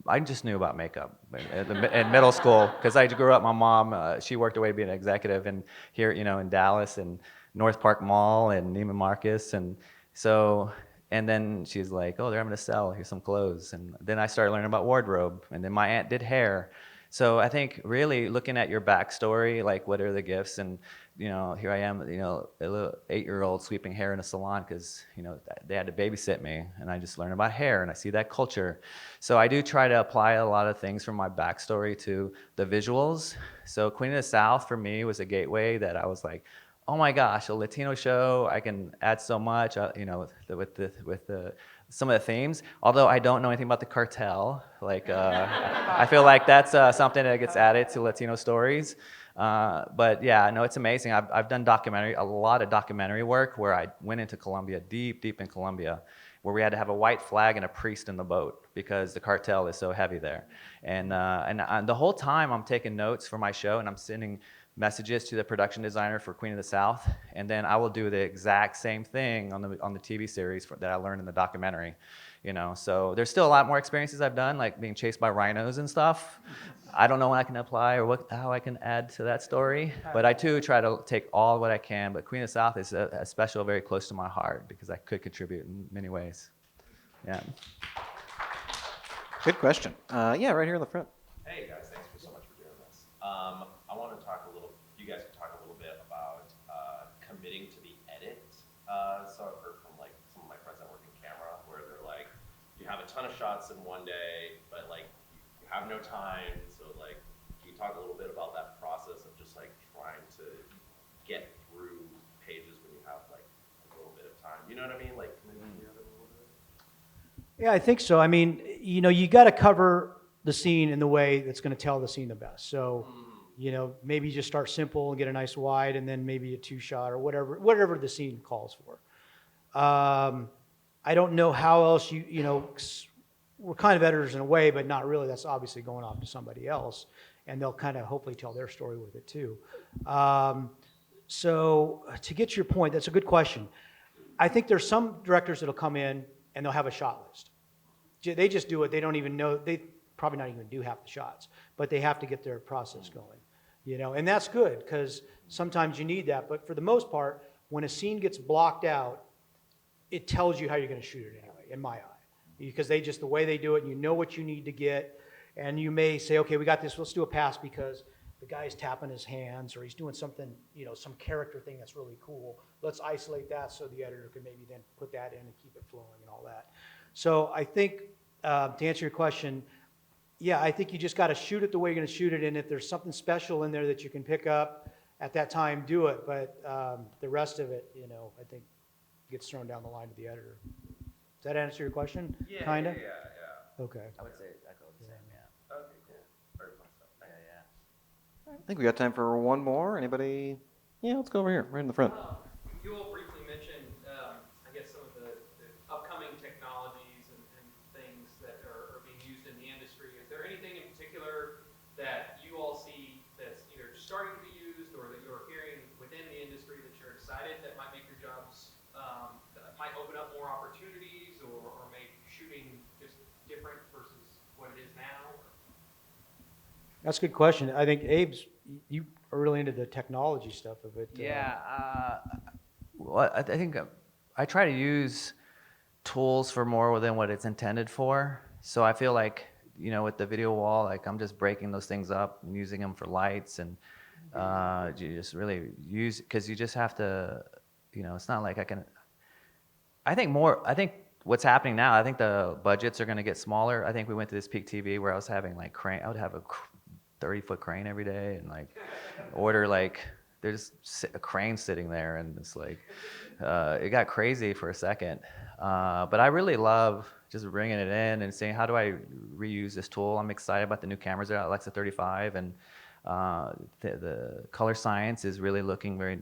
I just knew about makeup in middle school because I grew up. My mom, she worked her way to be an executive, and here, in Dallas and North Park Mall and Neiman Marcus, and so. And then she's like, oh, they're having a sale, here's some clothes. And then I started learning about wardrobe, and then my aunt did hair. So I think really looking at your backstory, like what are the gifts, and here I am, a little 8-year-old sweeping hair in a salon because they had to babysit me, and I just learned about hair, and I see that culture. So I do try to apply a lot of things from my backstory to the visuals. So Queen of the South for me was a gateway that I was like, oh my gosh, a Latino show, I can add so much, with some of the themes. Although I don't know anything about the cartel, I feel like that's something that gets added to Latino stories. But yeah, no, it's amazing. I've done a lot of documentary work where I went into Colombia, deep in Colombia, where we had to have a white flag and a priest in the boat because the cartel is so heavy there. And the whole time I'm taking notes for my show, and I'm sending messages to the production designer for Queen of the South, and then I will do the exact same thing on the TV series that I learned in the documentary. So there's still a lot more experiences I've done, like being chased by rhinos and stuff. I don't know when I can apply or how I can add to that story, but I too try to take all what I can. But Queen of the South is a special, very close to my heart because I could contribute in many ways. Yeah. Good question. Yeah, right here in the front. Hey guys, thanks so much for doing this. I want to talk you guys can talk a little bit about committing to the edit. So I've heard from some of my friends that work in camera where they're like, you have a ton of shots in one day, but you have no time. So can you talk a little bit about that process of just trying to get through know what I mean? Like committing together a little bit. Yeah, I think so. I mean, you got to cover the scene in the way that's going to tell the scene the best. So, maybe just start simple and get a nice wide, and then maybe a 2-shot or whatever the scene calls for. I don't know how else we're kind of editors in a way, but not really. That's obviously going off to somebody else, and they'll kind of hopefully tell their story with it too. So to get to your point, that's a good question. I think there's some directors that'll come in and they'll have a shot list. They just do it. They don't even know. They probably not even do half the shots, but they have to get their process going, and that's good because sometimes you need that. But for the most part, when a scene gets blocked out, it tells you how you're going to shoot it anyway, in my eye, because the way they do it, and you know what you need to get, and you may say, okay, we got this, let's do a pass because the guy's tapping his hands or he's doing something, some character thing that's really cool. Let's isolate that so the editor can maybe then put that in and keep it flowing and all that. So I think, to answer your question, yeah, I think you just got to shoot it the way you're going to shoot it, and if there's something special in there that you can pick up at that time, do it. But the rest of it, I think gets thrown down the line to the editor. Does that answer your question? Yeah, Kinda? yeah. Okay. I would say echo the same, yeah. Okay, cool. Very fun stuff. Yeah. I think we got time for one more. Anybody? Yeah, let's go over here, right in the front. You all briefly mentioned, I guess, some of the upcoming technologies and things that are being used in the industry. Is there anything in particular that you all see that's either starting to be used or that you're hearing within the industry that you're excited that might make your jobs, that might open up more opportunities or make shooting just different versus what it is now? That's a good question. I think you are really into the technology stuff of it. Yeah, well, I think I try to use tools for more than what it's intended for. So I feel like, with the video wall, like I'm just breaking those things up and using them for lights, and you just really use, because you just have to, it's not like I think what's happening now, I think the budgets are going to get smaller. I think we went to this peak TV where I was having I would have a 30-foot crane every day and order there's a crane sitting there, and it's it got crazy for a second. But I really love just bringing it in and saying, how do I reuse this tool? I'm excited about the new cameras at Alexa 35, and the color science is really looking very,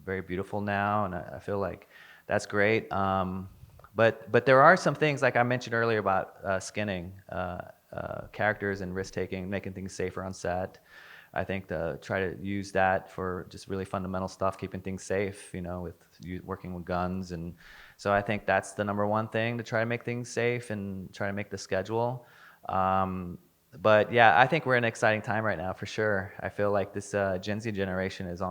very beautiful now, and I feel like that's great. But there are some things, like I mentioned earlier, about skinning characters and risk-taking, making things safer on set. I think try to use that for just really fundamental stuff, keeping things safe, with working with guns. And so I think that's the number one thing, to try to make things safe and try to make the schedule. But yeah, I think we're in an exciting time right now for sure. I feel like this Gen Z generation is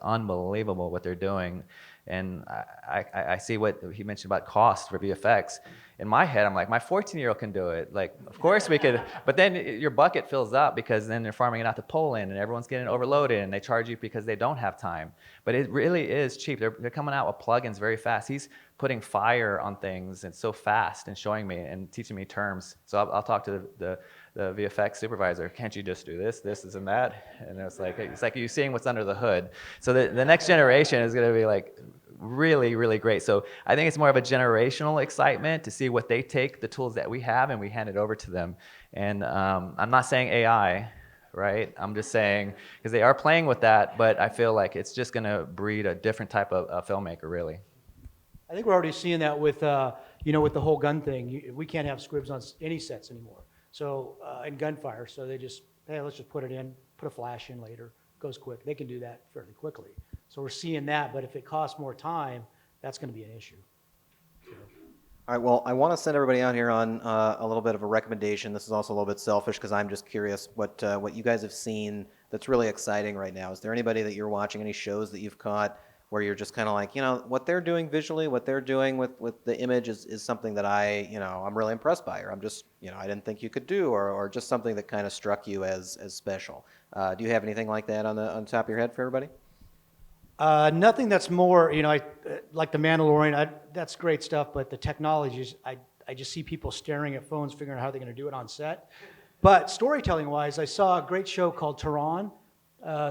unbelievable what they're doing. And I see what he mentioned about cost for VFX. In my head, I'm like, my 14-year-old can do it. Of course we could, but then your bucket fills up because then they're farming it out to Poland and everyone's getting overloaded and they charge you because they don't have time. But it really is cheap. They're coming out with plugins very fast. He's putting fire on things and so fast and showing me and teaching me terms. So I'll talk to the VFX supervisor. Can't you just do this, and that? And it's like you're seeing what's under the hood. So the next generation is going to be really, really great. So I think it's more of a generational excitement to see what they take, the tools that we have, and we hand it over to them. And I'm not saying AI, right? I'm just saying, because they are playing with that, but I feel like it's just going to breed a different type of filmmaker, really. I think we're already seeing that with, with the whole gun thing. We can't have squibs on any sets anymore. So, in gunfire, so they just, hey, let's just put it in, put a flash in later, goes quick. They can do that fairly quickly. So we're seeing that, but if it costs more time, that's going to be an issue. All right, well, I want to send everybody out here on a little bit of a recommendation. This is also a little bit selfish because I'm just curious what you guys have seen that's really exciting right now. Is there anybody that you're watching, any shows that you've caught where you're just kind of like, what they're doing visually, what they're doing with the image is something that I'm really impressed by, or I'm just, I didn't think you could do, or just something that kind of struck you as special. Do you have anything like that on the top of your head for everybody? Nothing that's more, like The Mandalorian, that's great stuff, but the technologies, I just see people staring at phones, figuring out how they're going to do it on set. But storytelling-wise, I saw a great show called Tehran.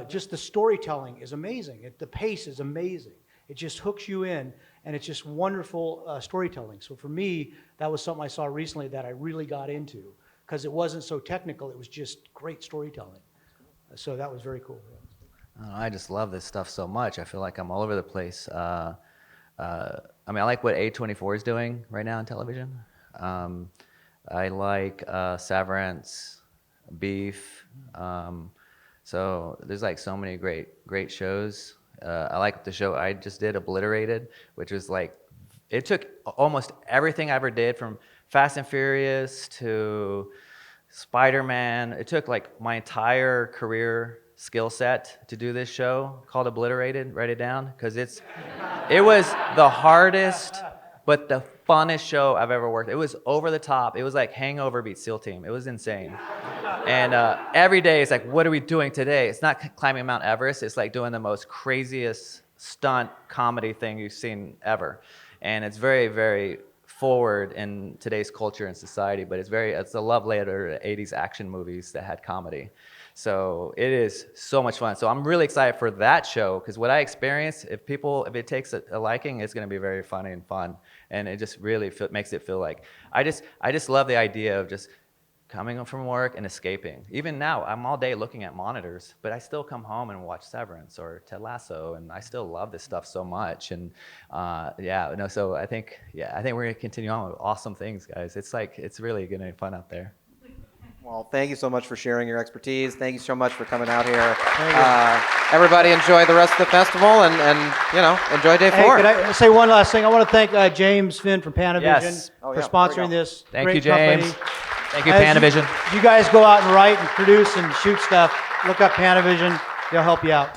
Just the storytelling is amazing. The pace is amazing. It just hooks you in, and it's just wonderful storytelling. So for me, that was something I saw recently that I really got into, because it wasn't so technical, it was just great storytelling. So that was very cool. I just love this stuff so much. I feel like I'm all over the place. I mean, I like what A24 is doing right now on television. I like Severance, Beef. So there's like so many great shows. I like the show I just did, Obliterated, which was like, it took almost everything I ever did, from Fast and Furious to Spider-Man. It took like my entire career skill set to do this show called Obliterated. Write it down, because it was the hardest but the funnest show I've ever worked. It was over the top. It was like Hangover beats SEAL Team. It was insane. And every day it's like, what are we doing today? It's not climbing Mount Everest. It's like doing the most craziest stunt comedy thing you've seen ever. And it's very, very forward in today's culture and society, but it's a love letter to 80s action movies that had comedy. So it is so much fun. So I'm really excited for that show, because what I experienced, if it takes a liking, it's going to be very funny and fun. And it just really makes it feel like, I just love the idea of just coming home from work and escaping. Even now, I'm all day looking at monitors, but I still come home and watch Severance or Ted Lasso, and I still love this stuff so much. And so I think we're going to continue on with awesome things, guys. It's really going to be fun out there. Well, thank you so much for sharing your expertise. Thank you so much for coming out here. Everybody enjoy the rest of the festival, and enjoy day 4. Hey, could I say one last thing? I want to thank James Finn from Panavision Yes. for sponsoring this. Thank great you, James. company. Thank you, As Panavision. You guys go out and write and produce and shoot stuff, look up Panavision. They'll help you out.